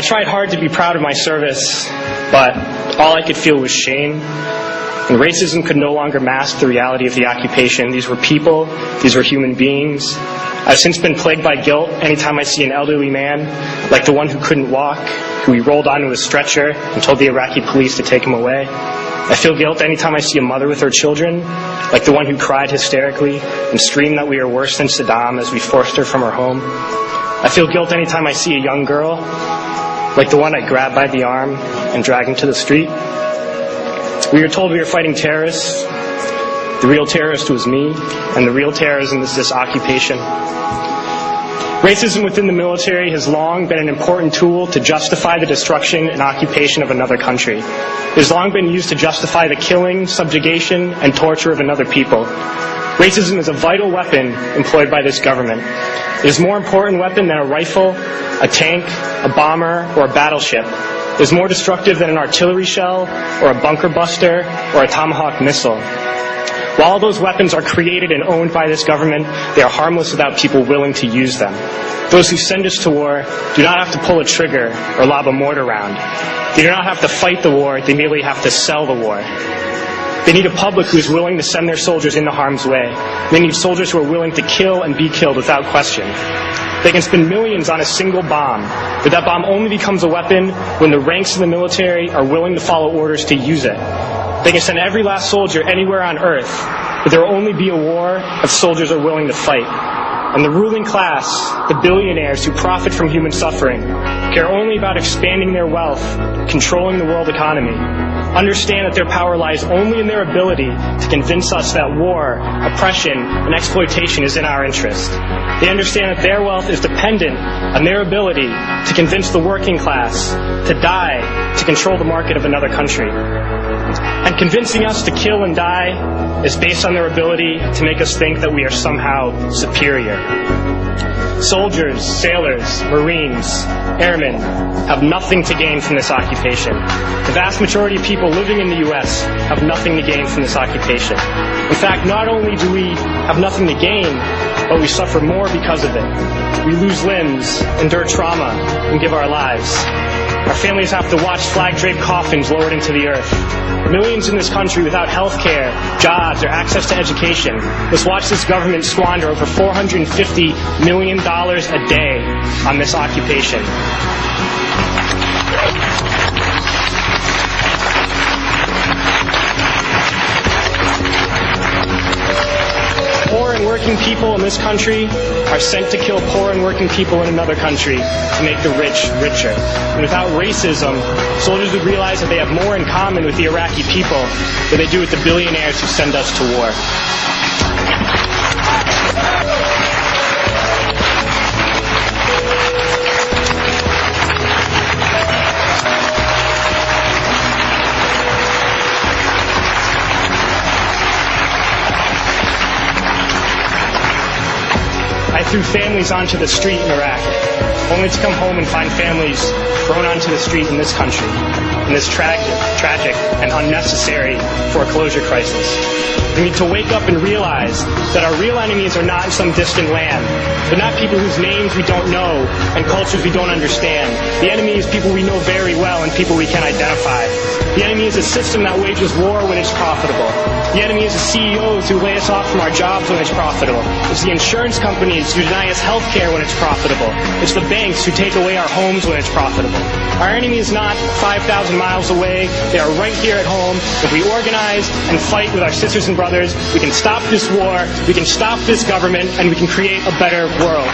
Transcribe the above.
I tried hard to be proud of my service, but all I could feel was shame. And racism could no longer mask the reality of the occupation. These were people. These were human beings. I've since been plagued by guilt anytime I see an elderly man, like the one who couldn't walk, who we rolled onto a stretcher and told the Iraqi police to take him away. I feel guilt anytime I see a mother with her children, like the one who cried hysterically and screamed that we are worse than Saddam as we forced her from her home. I feel guilt anytime I see a young girl, like the one I grabbed by the arm and dragged into the street. We were told we were fighting terrorists. The real terrorist was me, and the real terrorism is this occupation. Racism within the military has long been an important tool to justify the destruction and occupation of another country. It has long been used to justify the killing, subjugation, and torture of another people. Racism is a vital weapon employed by this government. It is a more important weapon than a rifle, a tank, a bomber, or a battleship. It is more destructive than an artillery shell, or a bunker buster, or a Tomahawk missile. While all those weapons are created and owned by this government, they are harmless without people willing to use them. Those who send us to war do not have to pull a trigger or lob a mortar round. They do not have to fight the war, they merely have to sell the war. They need a public who is willing to send their soldiers into harm's way. They need soldiers who are willing to kill and be killed without question. They can spend millions on a single bomb, but that bomb only becomes a weapon when the ranks of the military are willing to follow orders to use it. They can send every last soldier anywhere on earth, but there will only be a war if soldiers are willing to fight. And the ruling class, the billionaires who profit from human suffering, care only about expanding their wealth, controlling the world economy. Understand that their power lies only in their ability to convince us that war, oppression, and exploitation is in our interest. They understand that their wealth is dependent on their ability to convince the working class to die to control the market of another country. And convincing us to kill and die is based on their ability to make us think that we are somehow superior. Soldiers, sailors, Marines, airmen have nothing to gain from this occupation. The vast majority of people living in the U.S. have nothing to gain from this occupation. In fact, not only do we have nothing to gain, but we suffer more because of it. We lose limbs, endure trauma, and give our lives. Our families have to watch flag-draped coffins lowered into the earth. Millions in this country without health care, jobs, or access to education must watch this government squander over $450 million a day on this occupation. Poor and working people in this country are sent to kill poor and working people in another country to make the rich richer. And without racism, soldiers would realize that they have more in common with the Iraqi people than they do with the billionaires who send us to war. I threw families onto the street in Iraq, only to come home and find families thrown onto the street in this country, in this tragic and unnecessary foreclosure crisis. We need to wake up and realize that our real enemies are not in some distant land. They're not people whose names we don't know and cultures we don't understand. The enemy is people we know very well and people we can identify. The enemy is a system that wages war when it's profitable. The enemy is the CEOs who lay us off from our jobs when it's profitable. It's the insurance companies who deny us health care when it's profitable. It's the banks who take away our homes when it's profitable. Our enemy is not 5,000 miles away. They are right here at home. If we organize and fight with our sisters and brothers, we can stop this war, we can stop this government, and we can create a better world.